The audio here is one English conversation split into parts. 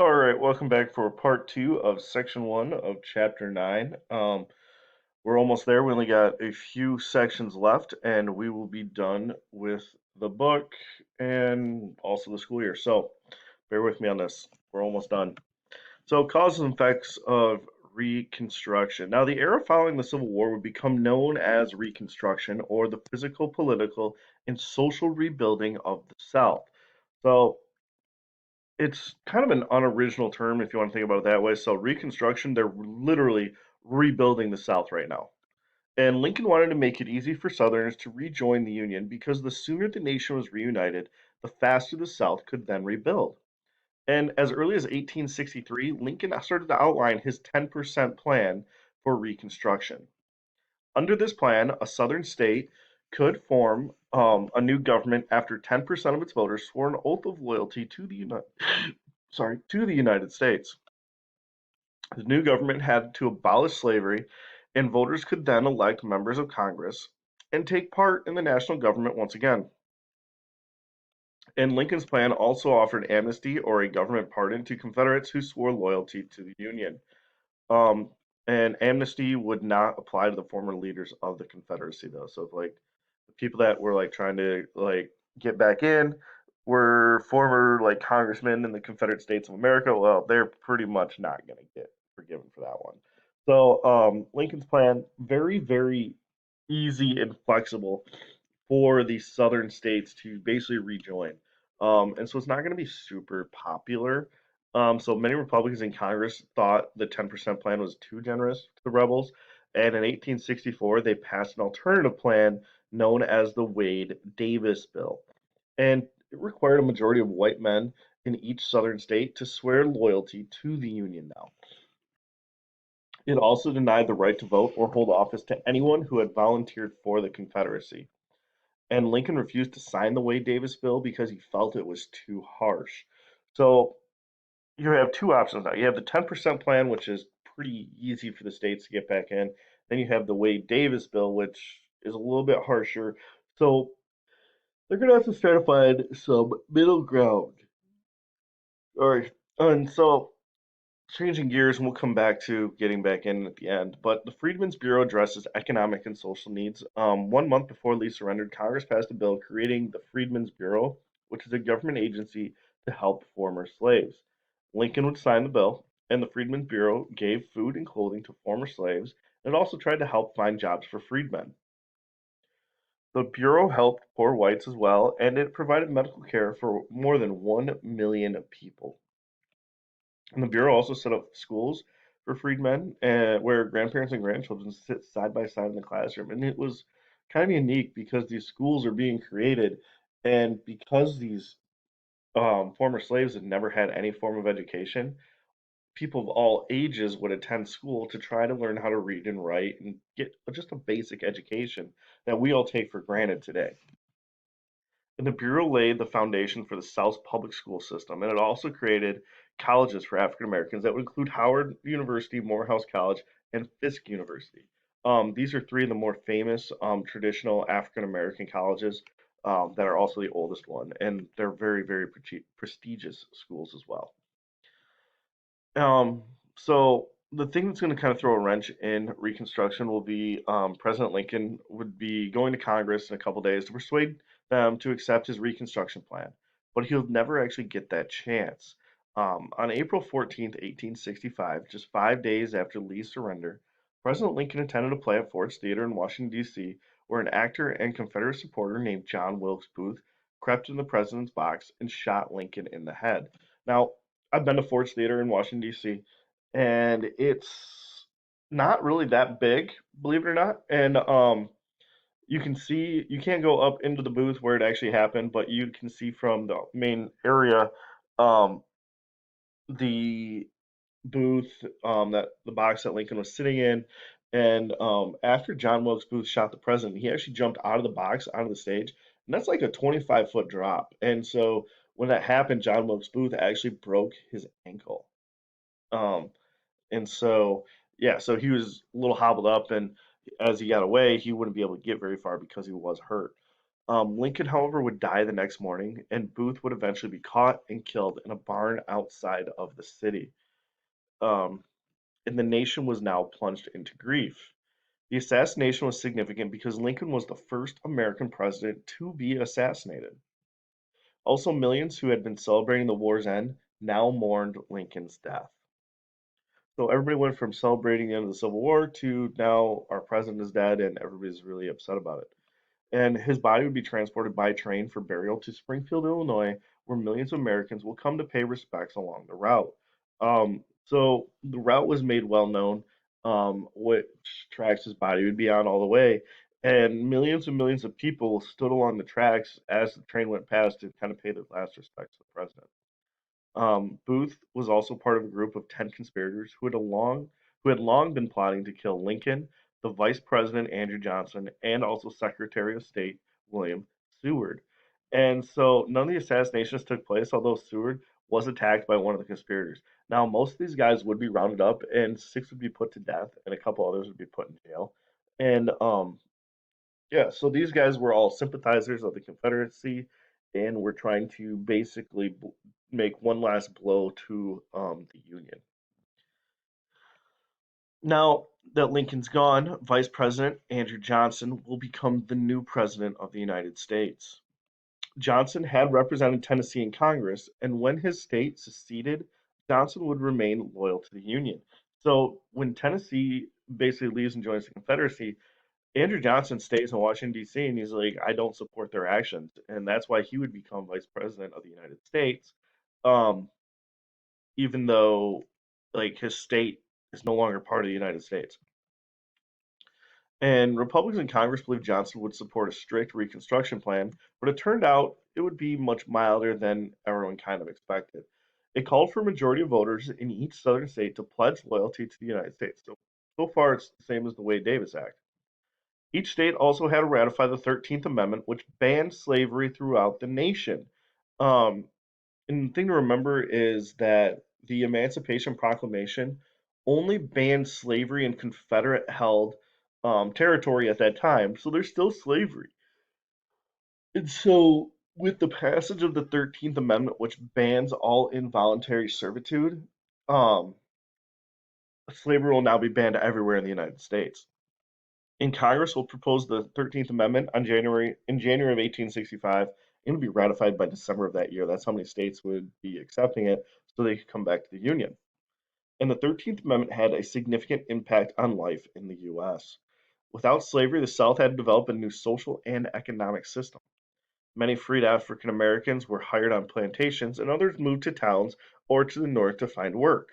All right, welcome back for part two of section one of chapter nine. We're almost there. We only got a few sections left, and we will be done with the book and also the school year. So bear with me on this. We're almost done. So, causes and effects of Reconstruction. Now, the era following the Civil War would become known as Reconstruction, or the physical, political, and social rebuilding of the South. So, it's kind of an unoriginal term if you want to think about it that way. So Reconstruction, they're literally rebuilding the South right now. And Lincoln wanted to make it easy for Southerners to rejoin the Union because the sooner the nation was reunited, the faster the South could then rebuild. And as early as 1863, Lincoln started to outline his 10% plan for Reconstruction. Under this plan, a Southern state could form a new government after 10% of its voters swore an oath of loyalty to to the United States. The new government had to abolish slavery, and voters could then elect members of Congress and take part in the national government once again. And Lincoln's plan also offered amnesty or a government pardon to Confederates who swore loyalty to the Union. Um, and amnesty would not apply to the former leaders of the Confederacy, though. So, like, the people that were like trying to like get back in were former like congressmen in the Confederate States of America. Well, they're pretty much not going to get forgiven for that one. So, Lincoln's plan very, very easy and flexible for the southern states to basically rejoin. And so it's not going to be super popular. So many Republicans in Congress thought the 10% plan was too generous to the rebels. And in 1864, they passed an alternative plan known as the Wade-Davis Bill. And it required a majority of white men in each southern state to swear loyalty to the Union now. It also denied the right to vote or hold office to anyone who had volunteered for the Confederacy. And Lincoln refused to sign the Wade-Davis bill because he felt it was too harsh. So you have two options now. You have the 10% plan, which is pretty easy for the states to get back in. Then you have the Wade-Davis bill, which is a little bit harsher. So they're going to have to try to find some middle ground. All right. And so changing gears, and we'll come back to getting back in at the end. But the Freedmen's Bureau addresses economic and social needs. 1 month before Lee surrendered, Congress passed a bill creating the Freedmen's Bureau, which is a government agency to help former slaves. Lincoln would sign the bill, and the Freedmen's Bureau gave food and clothing to former slaves, and it also tried to help find jobs for freedmen. The Bureau helped poor whites as well, and it provided medical care for more than 1 million people. And the Bureau also set up schools for freedmen where grandparents and grandchildren sit side by side in the classroom. And it was kind of unique because these schools are being created, and because these former slaves had never had any form of education, people of all ages would attend school to try to learn how to read and write and get just a basic education that we all take for granted today. And the Bureau laid the foundation for the South's public school system, and it also created colleges for African Americans that would include Howard University, Morehouse College, and Fisk University. These are three of the more famous traditional African American colleges that are also the oldest one, and they're very, very prestigious schools as well. So the thing that's going to kind of throw a wrench in Reconstruction will be President Lincoln would be going to Congress in a couple days to persuade them to accept his Reconstruction plan, but he'll never actually get that chance. On April 14th, 1865, just 5 days after Lee's surrender, President Lincoln attended a play at Ford's Theater in Washington, D.C., where an actor and Confederate supporter named John Wilkes Booth crept in the president's box and shot Lincoln in the head. Now, I've been to Ford's Theater in Washington, D.C., and it's not really that big, believe it or not. And you can see you can't go up into the booth where it actually happened, but you can see from the main area um, the booth that the box that Lincoln was sitting in. And after John Wilkes Booth shot the president, he actually jumped out of the box onto the stage, and that's like a 25-foot drop. And so when that happened, John Wilkes Booth actually broke his ankle. Um, and so, yeah, so he was a little hobbled up, and as he got away, he wouldn't be able to get very far because he was hurt. Lincoln, however, would die the next morning, and Booth would eventually be caught and killed in a barn outside of the city. Um, and the nation was now plunged into grief. The assassination was significant because Lincoln was the first American president to be assassinated. Also, millions who had been celebrating the war's end now mourned Lincoln's death. So everybody went from celebrating the end of the Civil War to now our president is dead and everybody's really upset about it. And his body would be transported by train for burial to Springfield, Illinois, where millions of Americans will come to pay respects along the route. So the route was made well known, which tracks his body would be on all the way. And millions of people stood along the tracks as the train went past to kind of pay their last respects to the president. Booth was also part of a group of 10 conspirators who had long been plotting to kill Lincoln, the Vice President Andrew Johnson, and also Secretary of State William Seward. And so none of the assassinations took place, although Seward was attacked by one of the conspirators. Now, most of these guys would be rounded up, and six would be put to death, and a couple others would be put in jail. And yeah, so these guys were all sympathizers of the Confederacy and were trying to basically make one last blow to the Union. Now that Lincoln's gone, Vice President Andrew Johnson will become the new President of the United States. Johnson had represented Tennessee in Congress, and when his state seceded, Johnson would remain loyal to the Union. So when Tennessee basically leaves and joins the Confederacy, Andrew Johnson stays in Washington, D.C., and he's like, I don't support their actions. And that's why he would become vice president of the United States, um, even though like his state is no longer part of the United States. And Republicans in Congress believed Johnson would support a strict Reconstruction plan, but it turned out it would be much milder than everyone kind of expected. It called for a majority of voters in each southern state to pledge loyalty to the United States. So far, it's the same as the Wade Davis Act. Each state also had to ratify the 13th Amendment, which banned slavery throughout the nation. Um, and the thing to remember is that the Emancipation Proclamation only banned slavery in Confederate held territory at that time. So there's still slavery. And so, with the passage of the 13th Amendment, which bans all involuntary servitude, um, slavery will now be banned everywhere in the United States. And Congress will propose the 13th Amendment in January of 1865. It would be ratified by December of that year. That's how many states would be accepting it so they could come back to the Union. And the 13th Amendment had a significant impact on life in the U.S. Without slavery, the South had to develop a new social and economic system. Many freed African Americans were hired on plantations, and others moved to towns or to the north to find work.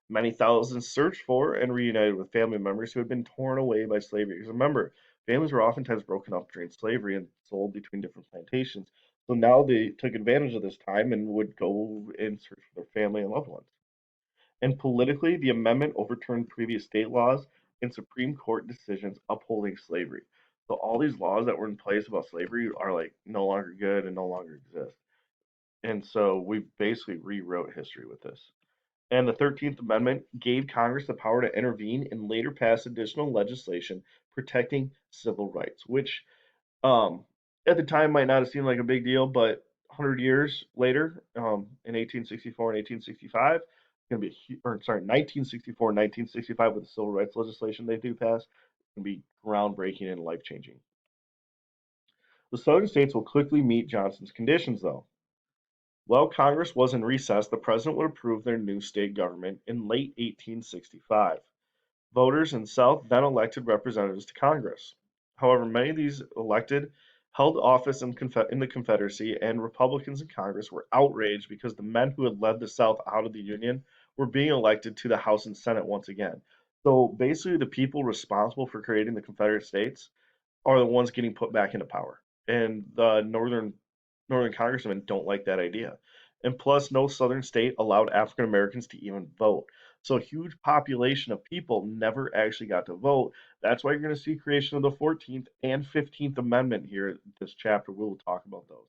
Many thousands searched for and reunited with family members who had been torn away by slavery. Because remember, families were oftentimes broken up during slavery and sold between different plantations. So now they took advantage of this time and would go and search for their family and loved ones. And politically, the amendment overturned previous state laws and Supreme Court decisions upholding slavery. So all these laws that were in place about slavery are like no longer good and no longer exist. And so we basically rewrote history with this. And the 13th Amendment gave Congress the power to intervene and later pass additional legislation protecting civil rights, which at the time might not have seemed like a big deal, but 100 years later, in 1864 and 1865, it's going to be, or sorry, 1964 and 1965 with the civil rights legislation they do pass, it's going to be groundbreaking and life changing. The southern states will quickly meet Johnson's conditions, though. While Congress was in recess, the president would approve their new state government in late 1865. Voters in the South then elected representatives to Congress. However, many of these elected held office in the Confederacy, and Republicans in Congress were outraged because the men who had led the South out of the Union were being elected to the House and Senate once again. So basically, the people responsible for creating the Confederate States are the ones getting put back into power. And the northern congressmen don't like that idea. And plus, no southern state allowed African Americans to even vote. So a huge population of people never actually got to vote. That's why you're going to see creation of the 14th and 15th Amendment here in this chapter. We'll talk about those.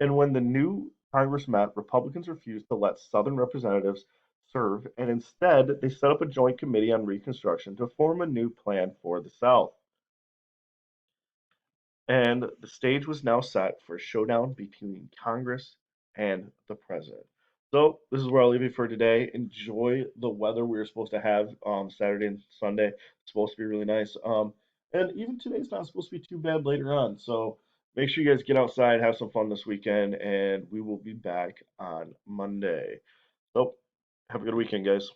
And when the new Congress met, Republicans refused to let Southern representatives serve, and instead they set up a joint committee on Reconstruction to form a new plan for the South. And the stage was now set for a showdown between Congress and the president. So this is where I'll leave you for today. Enjoy the weather we were supposed to have Saturday and Sunday. It's supposed to be really nice. And even today's not supposed to be too bad later on. So make sure you guys get outside, have some fun this weekend, and we will be back on Monday. So have a good weekend, guys.